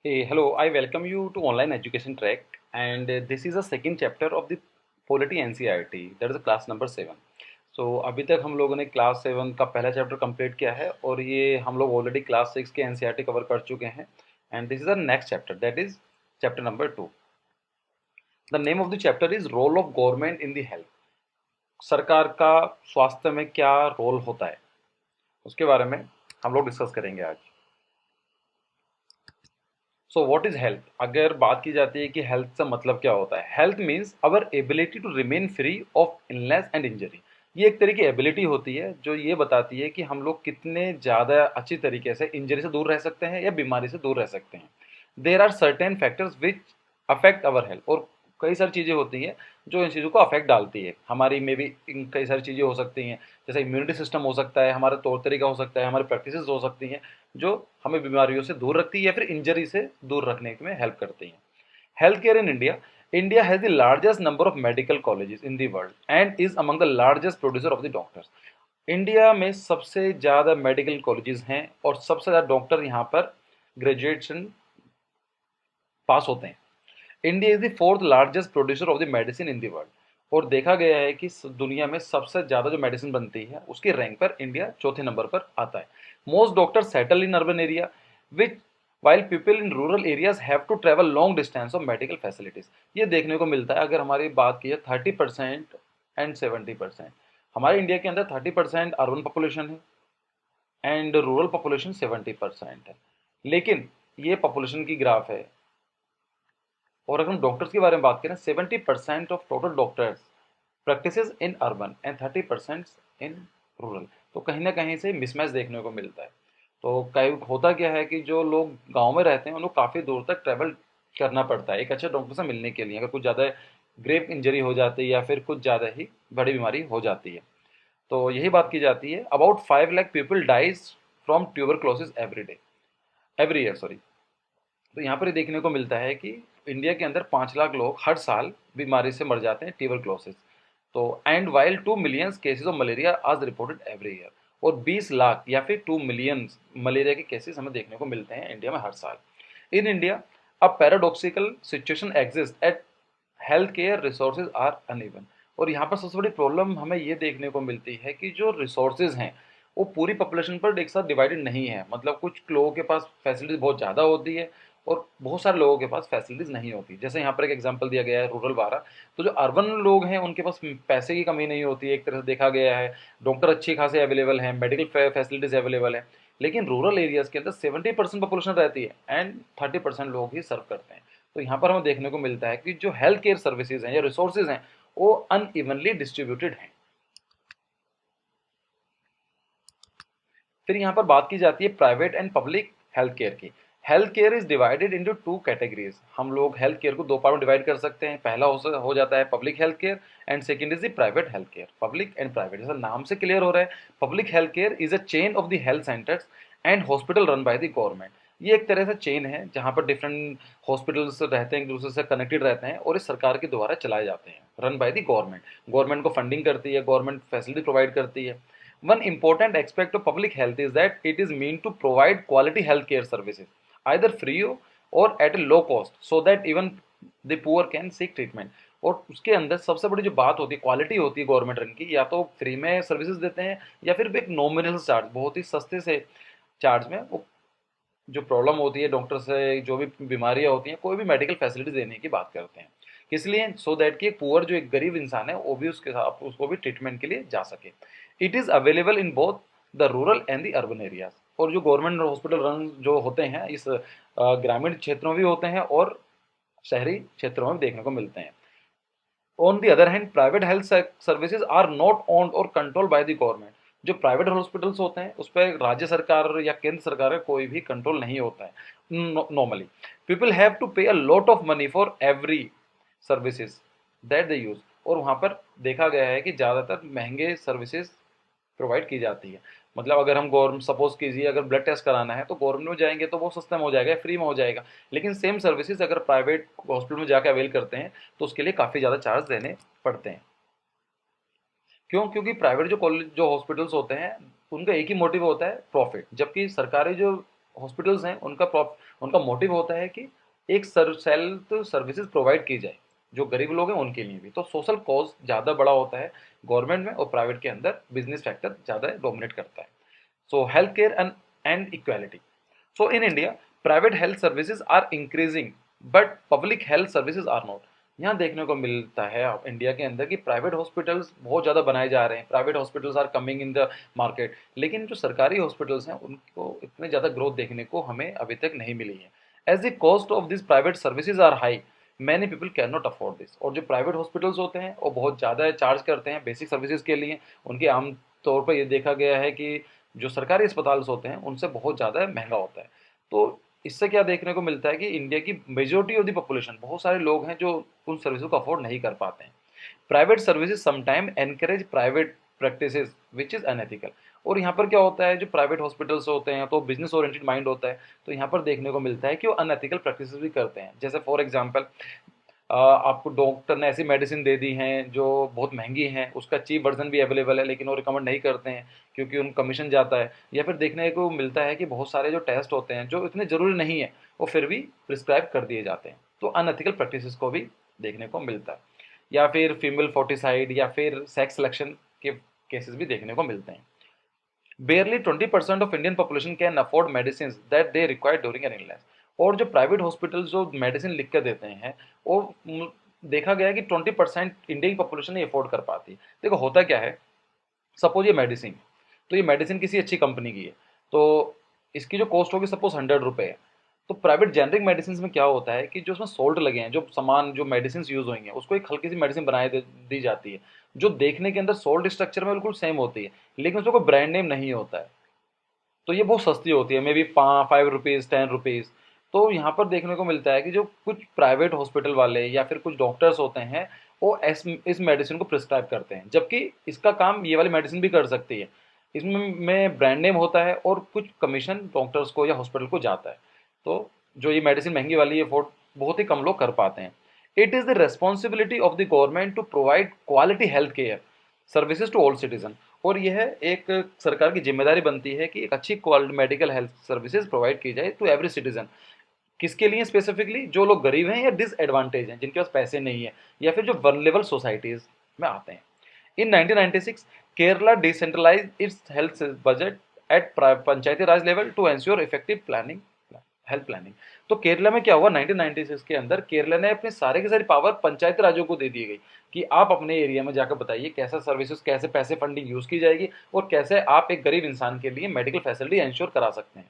Hey, hello. I welcome you to Online Education Track, and this is the second chapter of the Polity NCERT. That is class number 7. So अभी तक हम लोगों ने class 7 का पहला chapter complete किया है और ये हम लोग ऑलरेडी क्लास 6 के एनसीईआरटी कवर कर चुके हैं and this is the next chapter that is chapter number 2. The name of the chapter is role of government in the health. सरकार का स्वास्थ्य में क्या रोल होता है उसके बारे में हम लोग डिस्कस करेंगे आज. So what is health. अगर बात की जाती है कि हेल्थ से मतलब क्या होता है, health means our ability to remain free of illness and injury. ये एक तरह की एबिलिटी होती है जो ये बताती है कि हम लोग कितने ज़्यादा अच्छी तरीके से इंजरी से दूर रह सकते हैं या बीमारी से दूर रह सकते हैं. There are certain factors which affect our health. और कई सारी चीज़ें होती हैं जो इन चीज़ों को अफेक्ट डालती है हमारी में भी. कई सारी चीज़ें हो सकती हैं जैसे इम्यूनिटी सिस्टम हो सकता है, हमारा तौर तरीका हो सकता है, हमारी प्रैक्टिसेस हो सकती हैं जो हमें बीमारियों से दूर रखती है या फिर इंजरी से दूर रखने में हेल्प करती हैं. Health care in India. India has the largest number of medical colleges in the world and is among the largest producer of the doctors. India में सबसे ज़्यादा मेडिकल कॉलेजेस हैं और सबसे ज़्यादा डॉक्टर यहाँ पर ग्रेजुएशन पास होते हैं. India is the fourth largest producer of the medicine in the world. और देखा गया है कि दुनिया में सबसे ज़्यादा जो मेडिसिन बनती है उसकी रैंक पर इंडिया चौथे नंबर पर आता है. Most doctor settle in urban area which while people in rural areas have to travel long distance of medical facilities. ये देखने को मिलता है अगर हमारी बात की है 30% एंड 70%. हमारे इंडिया के अंदर 30% अर्बन पॉपुलेशन है एंड रूरल पॉपुलेशन 70% है. लेकिन ये पॉपुलेशन की ग्राफ है. और अगर हम डॉक्टर्स के बारे में बात करें 70% of total doctors practices in urban and 30% in rural. तो कहीं ना कहीं से मिसमैच देखने को मिलता है. तो कई होता क्या है कि जो लोग गांव में रहते हैं उनको काफ़ी दूर तक ट्रैवल करना पड़ता है एक अच्छे डॉक्टर से मिलने के लिए अगर कुछ ज़्यादा ग्रेव इंजरी हो जाती है या फिर कुछ ज़्यादा ही बड़ी बीमारी हो जाती है. तो यही बात की जाती है about 5 lakh people dies from tuberculosis every year sorry. तो यहाँ पर ये देखने को मिलता है कि इंडिया के अंदर 5 लाख लोग हर साल बीमारी से मर जाते हैं ट्यूबरक्लोसिस. तो and while 2 million cases of malaria आज रिपोर्टेड एवरी ईयर. और 20 लाख या फिर 2 मिलियन मलेरिया के केसेस हमें देखने को मिलते हैं इंडिया में हर साल. In India a paradoxical situation exist at health care resources are uneven. और यहाँ पर सबसे बड़ी प्रॉब्लम हमें ये देखने को मिलती है कि जो रिसोर्सेज हैं वो पूरी पॉपुलेशन पर एक साथ डिवाइडेड नहीं है. मतलब कुछ लोगों के पास फैसिलिटीज बहुत ज़्यादा होती है और बहुत सारे लोगों के पास फैसिलिटीज नहीं होती. जैसे यहाँ पर एक एग्जांपल दिया गया है रूरल वाला. तो जो अर्बन लोग हैं उनके पास पैसे की कमी नहीं होती है एक तरह से देखा गया है. डॉक्टर अच्छे खासे अवेलेबल हैं, मेडिकल फैसिलिटीज अवेलेबल हैं. लेकिन रूरल एरियाज के अंदर 70% पॉपुलेशन रहती है एंड 30% लोग ही सर्व करते हैं. तो यहाँ पर हमें देखने को मिलता है कि जो हेल्थ केयर सर्विसेज हैं या रिसोर्सेज हैं वो अनइवनली डिस्ट्रीब्यूटेड हैं. फिर यहाँ पर बात की जाती है private and public health care की. Health care is divided into 2 categories. हम लोग हेल्थ केयर को 2 पार्ट में डिवाइड कर सकते हैं. पहला हो जाता है public health care and second is the private health care. Public and private जैसा नाम से क्लियर हो रहा है, public health care is a chain of the health centres and hospital run by the government. ये एक तरह से चेन है जहाँ पर डिफरेंट हॉस्पिटल्स रहते हैं, एक दूसरे से कनेक्टेड रहते हैं और इस सरकार के द्वारा चलाए जाते हैं. Run by the government. Government को फंडिंग करती है, गवर्नमेंट फैसिलिटी प्रोवाइड करती है. One important aspect of public health is that it is meant to provide quality healthcare services, either free or at a low cost, so that even the poor can seek treatment. और उसके अंदर सबसे बड़ी जो बात होती है quality होती है गवर्नमेंट रन की, या तो फ्री में सर्विसेज देते हैं या फिर एक नॉमिनल चार्ज बहुत ही सस्ते से चार्ज में वो जो प्रॉब्लम होती है डॉक्टर से जो भी बीमारियां होती हैं कोई भी मेडिकल फैसिलिटी देने की बात करते हैं. इसलिए सो दैट कि एक पुअर जो एक गरीब इंसान है वो भी उसके साथ उसको भी ट्रीटमेंट के लिए जा सके. It is available in both the rural and the urban areas. और जो गवर्नमेंट हॉस्पिटल रन जो होते हैं इस ग्रामीण क्षेत्रों में भी होते हैं और शहरी क्षेत्रों में देखने को मिलते हैं. On the other hand private health services are not owned और कंट्रोल बाय द गवर्नमेंट. जो प्राइवेट हॉस्पिटल्स होते हैं उस पर राज्य सरकार या केंद्र सरकार का कोई भी कंट्रोल नहीं होता है. नॉर्मली पीपल हैव टू पे a lot of money for every services that they use. और वहाँ पर देखा गया है कि ज़्यादातर महंगे सर्विसेज प्रोवाइड की जाती है. मतलब अगर हम गवर्नमेंट सपोज कीजिए अगर ब्लड टेस्ट कराना है तो गवर्नमेंट में जाएंगे तो वो सस्ते में हो जाएगा, फ्री में हो जाएगा. लेकिन सेम सर्विसेज अगर प्राइवेट हॉस्पिटल में जाकर अवेल करते हैं तो उसके लिए काफ़ी ज़्यादा चार्ज देने पड़ते हैं. क्यों? क्योंकि प्राइवेट जो कॉलेज जो हॉस्पिटल्स होते हैं उनका एक ही मोटिव होता है प्रॉफिट, जबकि सरकारी जो हॉस्पिटल्स हैं उनका मोटिव होता है कि एक हेल्थ सर्विसेज प्रोवाइड की जाए जो गरीब लोग हैं उनके लिए भी। तो सोशल कॉज ज़्यादा बड़ा होता है गवर्नमेंट में, और प्राइवेट के अंदर बिजनेस फैक्टर ज़्यादा डोमिनेट करता है। So healthcare and equality. So in India, private health services are increasing, but public health services are not. यहाँ देखने को मिलता है आप इंडिया के अंदर कि प्राइवेट हॉस्पिटल्स बहुत ज़्यादा बनाए जा रहे हैं, private hospitals are coming in the market, लेकिन जो सरकारी हॉस्पिटल्स हैं उनको इतने ज़्यादा ग्रोथ देखने को हमें अभी तक नहीं मिली है। As the cost of this private services are high, many people can not afford this. और जो प्राइवेट हॉस्पिटल्स होते हैं वो बहुत ज़्यादा चार्ज करते हैं बेसिक सर्विसेज के लिए। उनके आम तौर पर ये देखा गया है कि जो सरकारी अस्पताल होते हैं उनसे बहुत ज़्यादा महंगा होता है। तो इससे क्या देखने को मिलता है कि इंडिया की मेजोरिटी ऑफ द पॉपुलेशन, बहुत सारे लोग हैं जो उन सर्विसों को अफोर्ड नहीं कर पाते हैं। Private services sometime encourage private practices which is unethical. और यहाँ पर क्या होता है, जो प्राइवेट हॉस्पिटल्स होते हैं तो बिजनेस ओरिएंटेड माइंड होता है, तो यहाँ पर देखने को मिलता है कि वो अनएथिकल प्रैक्टिसेस भी करते हैं। जैसे फॉर एग्जांपल आपको डॉक्टर ने ऐसी मेडिसिन दे दी हैं जो बहुत महंगी हैं, उसका चीप वर्जन भी अवेलेबल है लेकिन वो रिकमेंड नहीं करते हैं क्योंकि उन कमीशन जाता है। या फिर देखने को मिलता है कि बहुत सारे जो टेस्ट होते हैं जो इतने ज़रूरी नहीं है वो फिर भी प्रिस्क्राइब कर दिए जाते हैं। तो अनएथिकल प्रैक्टिसेस को भी देखने को मिलता है। या फिर फीमेल फोर्टिसाइड या फिर सेक्स सिलेक्शन के केसेस भी देखने को मिलते हैं। Barely 20% of Indian population can afford medicines that they require during an illness। और जो प्राइवेट हॉस्पिटल्स जो मेडिसिन लिख कर देते हैं वो देखा गया है कि 20% इंडिया की पॉपुलेशन नहीं अफोर्ड कर पाती। देखो होता क्या है, सपोज ये मेडिसिन, तो ये मेडिसिन किसी अच्छी कंपनी की है, तो इसकी जो कॉस्ट होगी सपोज 100 रुपये है। तो प्राइवेट जेनरिक मेडिसिन में क्या होता है कि जो उसमें सोल्ट लगे हैं, जो सामान जो मेडिसिन यूज होंगे उसको एक हल्की सी मेडिसिन बनाई दी जाती है जो देखने के अंदर सोल्ट स्ट्रक्चर में बिल्कुल सेम होती है, लेकिन उसको कोई ब्रांड नेम नहीं होता है। तो ये बहुत सस्ती होती है, मे बी 5 रुपीज़ 10 रुपीज़। तो यहाँ पर देखने को मिलता है कि जो कुछ प्राइवेट हॉस्पिटल वाले या फिर कुछ डॉक्टर्स होते हैं वो इस मेडिसिन को प्रिस्क्राइब करते हैं, जबकि इसका काम ये वाली मेडिसिन भी कर सकती है। इसमें ब्रांड नेम होता है और कुछ कमीशन डॉक्टर्स को या हॉस्पिटल को जाता है। तो जो ये मेडिसिन महंगी वाली है अफोर्ड बहुत ही कम लोग कर पाते हैं। It is the responsibility of the government to provide quality health care services to all citizen. और यह एक सरकार की जिम्मेदारी बनती है कि एक अच्छी quality medical health services provide की जाए टू एवरी सिटीजन। किसके लिए स्पेसिफिकली, जो लोग गरीब हैं या डिसएडवांटेज हैं, जिनके पास पैसे नहीं है, या फिर जो वल्नरेबल सोसाइटीज में आते हैं। In 1996 Kerala decentralize its health budget at Panchayati Raj level to ensure effective planning health planning. तो केरला में क्या हुआ, 1996 के अंदर केरला ने अपने सारे की सारी पावर पंचायती राज्यों को दे दी गई कि आप अपने एरिया में जाकर बताइए कैसा सर्विसेज, कैसे पैसे फंडिंग यूज की जाएगी और कैसे आप एक गरीब इंसान के लिए मेडिकल फैसिलिटी इंश्योर करा सकते हैं।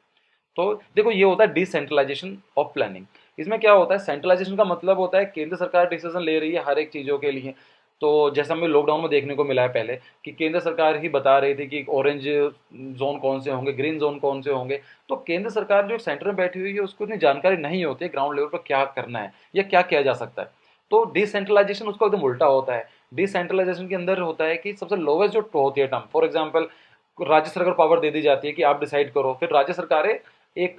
तो देखो ये होता है डिसेंट्रलाइजेशन ऑफ प्लानिंग। इसमें क्या होता है, सेंट्रलाइजेशन का मतलब होता है केंद्र सरकार डिसीजन ले रही है हर एक चीज़ों के लिए। तो जैसा हमें लॉकडाउन में देखने को मिला है पहले कि केंद्र सरकार ही बता रही थी कि ऑरेंज जोन कौन से होंगे, ग्रीन जोन कौन से होंगे। तो केंद्र सरकार जो सेंटर में बैठी हुई है उसको इतनी जानकारी नहीं होती है ग्राउंड लेवल पर क्या करना है या क्या किया जा सकता है। तो डिसेंट्रलाइजेशन उसका एकदम उल्टा होता है। डिसेंट्रलाइजेशन के अंदर होता है कि सबसे लोवेस्ट जो होती है टर्म, फॉर एग्जाम्पल राज्य सरकार पावर दे दी जाती है कि आप डिसाइड करो, फिर राज्य सरकारें एक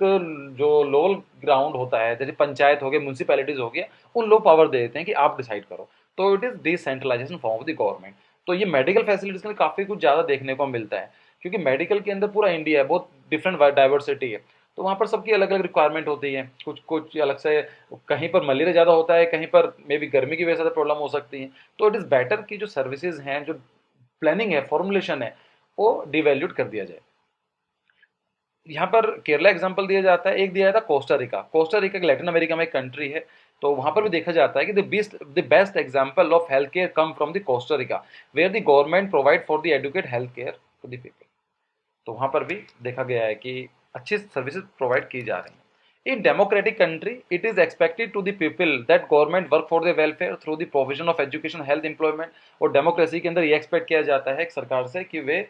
जो लोअर ग्राउंड होता है जैसे पंचायत हो गए, म्यूनसिपैलिटीज हो गया, उन लोग पावर दे देते हैं कि आप डिसाइड करो। तो it is decentralization form of the government. तो ये मेडिकल फैसिलिटीज में काफी कुछ ज्यादा देखने को मिलता है क्योंकि मेडिकल के अंदर पूरा इंडिया है, बहुत डिफरेंट डाइवर्सिटी है। तो वहाँ पर सबकी अलग अलग रिक्वायरमेंट होती है, कुछ कुछ अलग से, कहीं पर मलेरिया ज़्यादा होता है, कहीं पर मे बी गर्मी की वजह से प्रॉब्लम हो सकती है। तो इट इज़ बेटर कि जो सर्विसेज हैं, जो प्लानिंग है, फॉर्मुलेशन है, वो डिवैल्यूड कर दिया जाए। यहाँ पर केरला एग्जांपल दिया जाता है, एक दिया था Costa Rica. Costa Rica Latin America में एक कंट्री है। तो वहां पर भी देखा जाता है कि the best example of health care come from the Costa Rica where the government provide for the adequate health care to the people. तो वहां पर भी देखा गया है कि अच्छी सर्विसेज प्रोवाइड की जा रही हैं। In democratic country, it is expected to the people that government work for their welfare through the provision of education, health, employment। और डेमोक्रेसी के अंदर ये एक्सपेक्ट किया जाता है सरकार से कि वे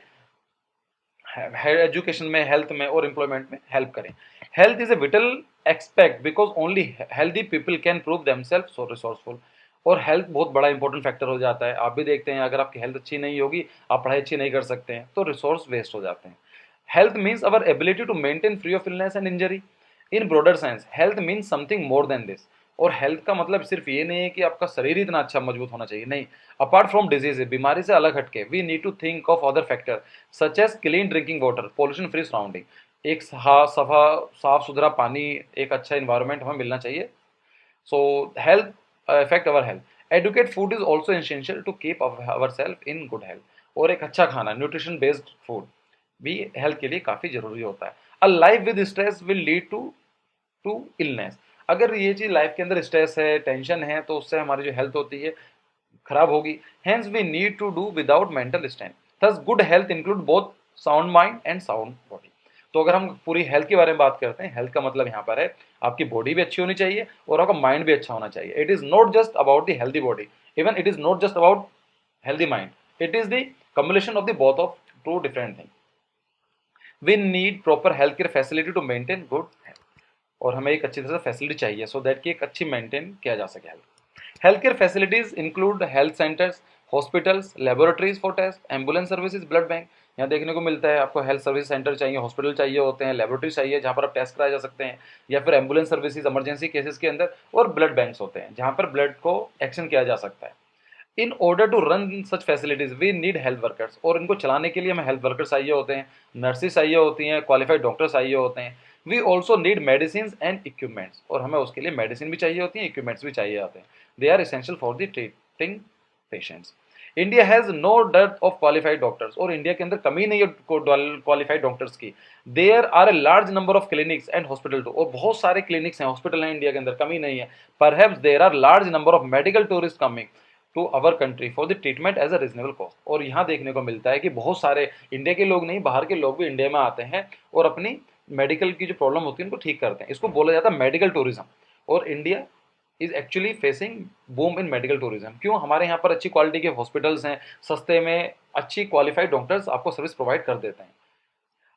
एजुकेशन में, हेल्थ में और एम्प्लॉयमेंट में हेल्प करें। Health is a vital aspect because only healthy people can prove themselves so resourceful. और हेल्थ बहुत बड़ा इंपॉर्टेंट फैक्टर हो जाता है। आप भी देखते हैं अगर आपकी हेल्थ अच्छी नहीं होगी, आप पढ़ाई अच्छी नहीं कर सकते हैं, तो रिसोर्स वेस्ट हो जाते हैं। Health means our ability to maintain free of illness and injury. In broader sense health means something more than this. और हेल्थ का मतलब सिर्फ ये नहीं है कि आपका शरीर ही इतना अच्छा मजबूत होना चाहिए, नहीं। अपार्ट फ्रॉम डिजीज, बीमारी से अलग हटके, we need to think of other factor such as clean drinking water, pollution free surrounding. एक सफा साफ सुथरा पानी, एक अच्छा इन्वायरमेंट हमें मिलना चाहिए। सो health affect our health। Adequate food is also essential to keep ourselves in good health। और एक अच्छा खाना, न्यूट्रिशन बेस्ड फूड भी हेल्थ के लिए काफ़ी ज़रूरी होता है। A life with stress will lead to illness. अगर ये चीज़ लाइफ के अंदर स्ट्रेस है, टेंशन है, तो उससे हमारी जो हेल्थ होती है खराब होगी। Hence we need to do without mental strength. Thus good health include both sound mind and sound body. तो अगर हम पूरी हेल्थ के बारे में बात करते हैं, हेल्थ का मतलब यहाँ पर है आपकी बॉडी भी अच्छी होनी चाहिए और आपका माइंड भी अच्छा होना चाहिए। It is not just about the healthy body, even it is not just about healthy mind, it is the combination of the both of two different thing. We need proper health care facility to maintain good health. और हमें एक अच्छी तरह से facility चाहिए so that कि एक अच्छी मेंटेन किया जा सके health. Health care facilities include health centres, hospitals, laboratories for test, ambulance services, blood bank. यहाँ देखने को मिलता है आपको हेल्थ सर्विस सेंटर चाहिए, हॉस्पिटल चाहिए होते हैं, लेबोरेटरी चाहिए जहाँ पर आप टेस्ट कराए जा सकते हैं, या फिर एम्बुलेंस सर्विसेज इमरजेंसी केसेस के अंदर, और ब्लड बैंक्स होते हैं जहाँ पर ब्लड को एक्शन किया जा सकता है। In order to run such facilities we need health workers. और इनको चलाने के लिए हमें हेल्थ वर्कर्स चाहिए होते हैं, नर्सेज चाहिए होती हैं, क्वालिफाइड डॉक्टर्स चाहिए होते हैं। We also need medicine and equipments. और हमें उसके लिए मेडिसिन भी चाहिए होती है, इक्विपमेंट्स भी चाहिए होते हैं। They are essential for the treating patients. India has no dearth of qualified doctors. और इंडिया के अंदर कमी नहीं है क्वालिफाइड डॉक्टर्स की। There are a large number of clinics and hospital too. और बहुत सारे क्लिनिक्स हैं, हॉस्पिटल हैं इंडिया के अंदर, कमी नहीं है। Perhaps there are large number of medical tourist coming to our country for the treatment as a reasonable cost. और यहाँ देखने को मिलता है कि बहुत सारे इंडिया के लोग नहीं, बाहर के लोग भी इंडिया में आते हैं और अपनी मेडिकल की जो प्रॉब्लम होती है उनको ठीक करते हैं। इसको बोला जाता है मेडिकल टूरिज्म। और India is actually facing boom in medical tourism. क्यों? हमारे यहाँ पर अच्छी क्वालिटी के हॉस्पिटल्स हैं, सस्ते में अच्छी क्वालिफाइड डॉक्टर्स आपको सर्विस प्रोवाइड कर देते हैं।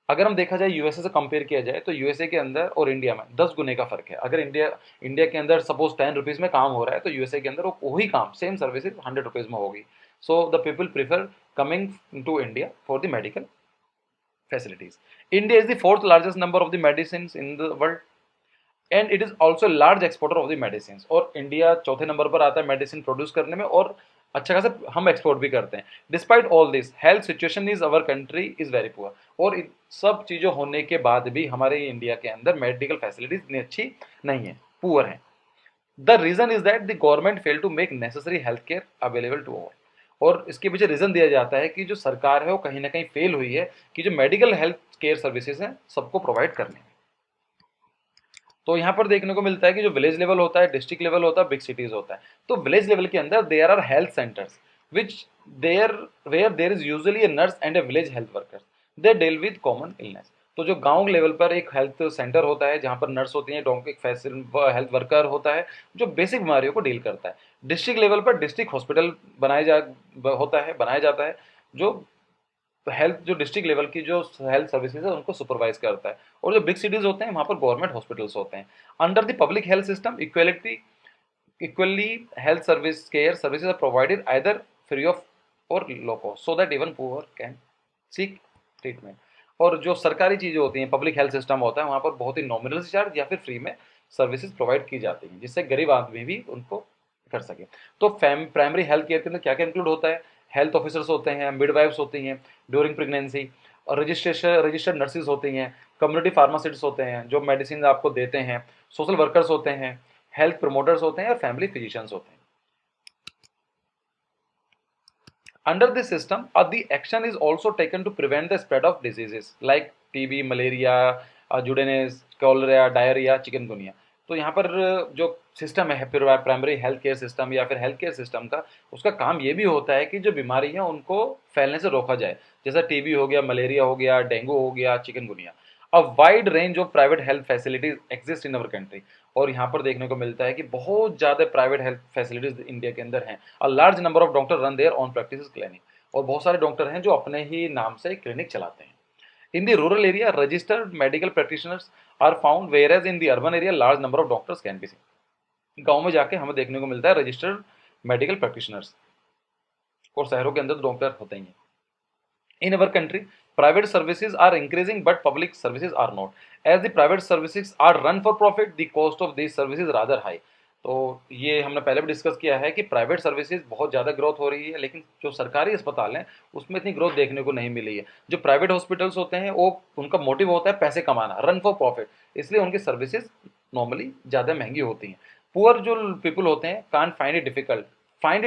अगर हम देखा जाए यूएसए से कंपेयर किया जाए तो यूएसए के अंदर और इंडिया में 10 गुने का फर्क है। अगर इंडिया इंडिया के अंदर सपोज 10 रुपीज़ में काम हो रहा है तो यूएसए के अंदर वो वही काम सेम सर्विसेज 100 रुपीज़ में होगी। So the people prefer coming to India for the medical facilities. India is the fourth largest number of the medicine in the world and it is also large exporter of the medicine. और India चौथे नंबर पर आता है medicine produce करने में, और अच्छा खासा हम एक्सपोर्ट भी करते हैं। Despite all this health situation is our country is very poor. और इन सब चीज़ों होने के बाद भी हमारे इंडिया के अंदर मेडिकल फैसिलिटीज इतनी अच्छी नहीं है, पुअर है। The reason is that the government fail to make necessary health care available to all. और इसके पीछे रीजन दिया जाता है कि जो सरकार है वो कहीं ना कहीं फेल हुई है कि जो मेडिकल हेल्थ केयर सर्विसेज हैं सबको प्रोवाइड करने में। तो यहाँ पर देखने को मिलता है कि जो विलेज लेवल होता है, डिस्ट्रिक्ट लेवल होता है, बिग सिटीज होता है। तो विलेज लेवल के अंदर there are health centres which there where there is usually a nurse and a village health workers they deal with common illness. तो जो गांव लेवल पर एक हेल्थ सेंटर होता है जहाँ पर नर्स होती है, एक हेल्थ वर्कर होता है जो बेसिक बीमारियों को डील करता है। डिस्ट्रिक्ट लेवल पर डिस्ट्रिक्ट हॉस्पिटल बनाया जाता है जो हेल्थ जो डिस्ट्रिक्ट लेवल की जो हेल्थ सर्विसेज है उनको सुपरवाइज करता है। और जो बिग सिटीज होते हैं वहाँ पर गवर्नमेंट हॉस्पिटल्स होते हैं। Under the public health system equally health service care services are provided either free of or low cost so that even poor can seek treatment. और जो सरकारी चीज़ें होती हैं, पब्लिक हेल्थ सिस्टम होता है, वहाँ पर बहुत ही नॉमिनल चार्ज या फिर फ्री में सर्विसेज प्रोवाइड की जाती हैं जिससे गरीब आदमी भी उनको कर सके। तो प्राइमरी हेल्थ केयर के अंदर क्या क्या इंक्लूड होता है? हेल्थ ऑफिसर्स होते हैं, मिडवाइफ्स होती हैं ड्यूरिंग प्रेगनेंसी, और रजिस्टर्ड नर्सेज होती हैं, कम्युनिटी फार्मासिस्ट्स होते हैं जो मेडिसिन आपको देते हैं, सोशल वर्कर्स होते हैं, हेल्थ प्रमोटर्स होते हैं, और फैमिली फिजिशियंस होते हैं। Under this system, the action is also taken to prevent the spread of diseases like TB, malaria, जुडेनेस, कॉलरा, डायरिया, चिकनगुनिया। तो यहाँ पर जो सिस्टम है फिर प्राइमरी हेल्थ केयर सिस्टम या फिर हेल्थ केयर सिस्टम का, उसका काम ये भी होता है कि जो बीमारी है उनको फैलने से रोका जाए, जैसा टीबी हो गया, मलेरिया हो गया, डेंगू हो गया, chikungunya. A wide range of private health facilities exist in our country. और यहाँ पर देखने को मिलता है कि बहुत ज़्यादा प्राइवेट हेल्थ फैसिलिटीज इंडिया के अंदर हैं। A large number of doctor run their own practice clinic. और बहुत सारे डॉक्टर हैं जो अपने ही नाम से क्लिनिक चलाते हैं। In the rural area registered medical practitioners are found whereas in the urban area large number of doctors can be seen. गाँव में जाके हमें देखने को मिलता है रजिस्टर्ड मेडिकल प्रैक्टिशनर्स, और शहरों के अंदर तो डॉक्टर होते ही हैं। In our country, private services are increasing, but public services are not. As the private services are run for profit, the cost of these services is rather high. तो ये हमने पहले भी डिस्कस किया है कि प्राइवेट सर्विसेज बहुत ज़्यादा ग्रोथ हो रही है, लेकिन जो सरकारी अस्पताल हैं उसमें इतनी ग्रोथ देखने को नहीं मिली है। जो प्राइवेट हॉस्पिटल्स होते हैं वो उनका मोटिव होता है पैसे कमाना, रन फॉर प्रॉफिट, इसलिए उनकी सर्विसेज नॉर्मली ज़्यादा महंगी होती हैं। पुअर जो पीपल होते हैं can't find it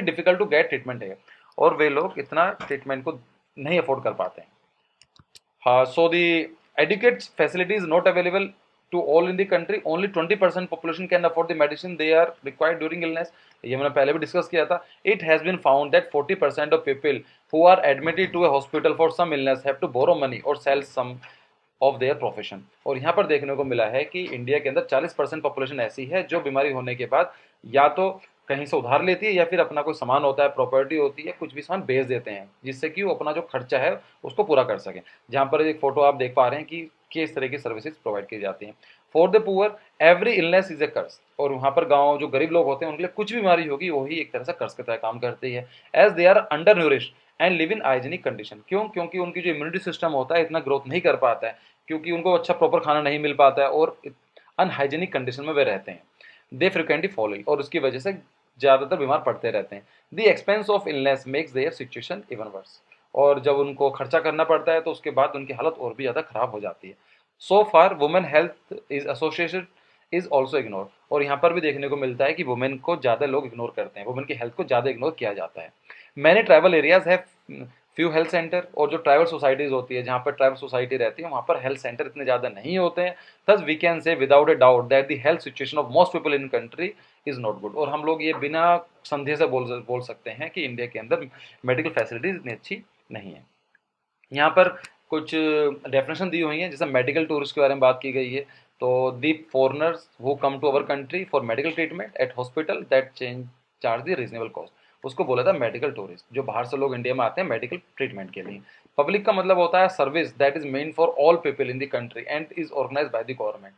difficult to get treatment है, और वे लोग इतना ट्रीटमेंट को नहीं अफोर्ड कर पाते हैं। So the adequate facility is not available to all in the country. Only 20% population can afford the medicine they are required during illness. ये मैंने पहले भी डिस्कस किया था. It has been found that 40% of people who are admitted to a hospital for some illness have to borrow money or sell some of their profession. और यहाँ पर देखने को मिला है कि इंडिया के अंदर 40% पॉपुलेशन ऐसी है जो बीमारी होने के बाद या तो कहीं से उधार लेती है या फिर अपना कोई सामान होता है, प्रॉपर्टी होती है, कुछ भी सामान बेच देते हैं जिससे कि वो अपना जो खर्चा है उसको पूरा कर सकें। जहाँ पर एक फोटो आप देख पा रहे हैं कि किस तरह की सर्विसेज प्रोवाइड की जाती हैं। For the poor every illness is a curse. और वहाँ पर गाँव जो गरीब लोग होते हैं उनके लिए कुछ भी बीमारी होगी वही एक तरह से कर्ज की तरह काम करती है। As they are undernourished and live in hygienic condition. क्यों? क्योंकि उनकी जो इम्यूनिटी सिस्टम होता है इतना ग्रोथ नहीं कर पाता है, क्योंकि उनको अच्छा प्रॉपर खाना नहीं मिल पाता है और अनहाइजीनिक कंडीशन में वे रहते हैं। दे फ्रिक्वेंटली फॉलो, और उसकी वजह से ज़्यादातर बीमार पड़ते रहते हैं। The expense of illness makes there situation even worse. और जब उनको खर्चा करना पड़ता है तो उसके बाद उनकी हालत और भी ज़्यादा खराब हो जाती है। So far women health is associated is also ignore. और यहाँ पर भी देखने को मिलता है कि वुमेन को ज़्यादा लोग इग्नोर करते हैं, वुमेन की हेल्थ को ज़्यादा इग्नोर किया जाता है। मैंने ट्राइबल एरियाज है फ्यू हेल्थ सेंटर, और जो ट्राइबल सोसाइटीज़ होती है जहाँ पर ट्राइबल सोसाइटी रहती है वहाँ पर हेल्थ सेंटर इतने ज़्यादा नहीं होते हैं। Thus we can say without a doubt that the health situation of most people in country is not good. और हम लोग ये बिना संदेह से बोल सकते हैं कि इंडिया के अंदर मेडिकल फैसिलिटीज़ इतनी अच्छी नहीं है। यहाँ पर कुछ डेफिनेशन दी हुई हैं, जैसे मेडिकल टूरिस्ट के बारे में बात की गई है। तो the foreigners who come to our country for medical treatment at hospital that charge the reasonable cost, उसको बोला था मेडिकल टूरिस्ट, जो बाहर से लोग इंडिया में आते हैं मेडिकल ट्रीटमेंट के लिए। पब्लिक का मतलब होता है service that is meant for all people in the country and is organize by the government.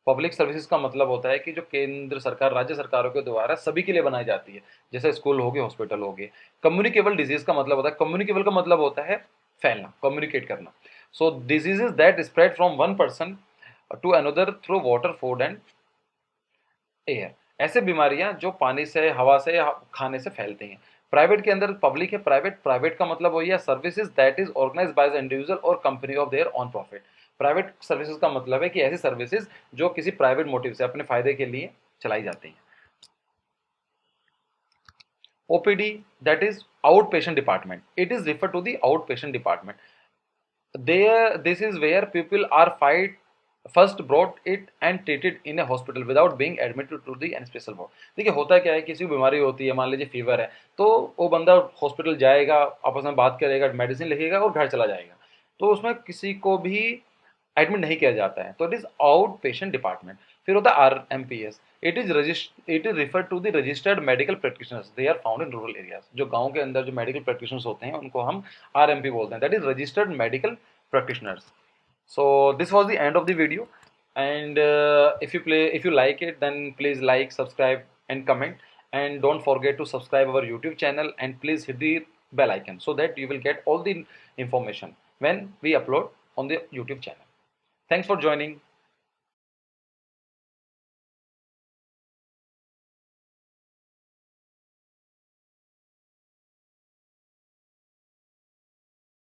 Public services का मतलब होता है कि जो केंद्र सरकार राज्य सरकारों के द्वारा सभी के लिए बनाई जाती है, जैसे स्कूल हो गए, हॉस्पिटल हो गए। कम्युनिकेबल डिजीज का मतलब होता है, कम्युनिकेबल का मतलब होता है फैलना, कम्युनिकेट करना। So diseases that spread from one person to another through water, food and air. ऐसे बीमारियां जो पानी से, हवा से या खाने से फैलती हैं। प्राइवेट के अंदर पब्लिक है, प्राइवेट का मतलब वही है services that is organised by the individual or company of their own profit. Private services का मतलब है कि ऐसी सर्विसेज जो किसी प्राइवेट मोटिव से अपने फायदे के लिए चलाई जाती हैं। OPD that is out patient department, it is refer to the out patient department. There, this is where people are fight first brought it and treated in a hospital without being admitted to the special ward। देखिए होता क्या है, किसी को बीमारी होती है, मान लीजिए फीवर है, तो वो बंदा हॉस्पिटल जाएगा, आपस में बात करेगा, मेडिसिन लिखेगा और घर चला जाएगा। तो उसमें किसी को भी एडमिट नहीं किया जाता है, तो it is out patient department. फिर होता है RMPS, it is refer to the registered medical practitioners, they are found in rural areas. जो गांव के अंदर जो मेडिकल प्रैक्टिशनर्स होते हैं उनको हम RMP बोलते हैं, that is registered medical practitioners। So this was the end of the video, and if you like it, then please like, subscribe and comment, and don't forget to subscribe our YouTube channel, and please hit the bell icon so that you will get all the information when we upload on the YouTube channel. Thanks for joining.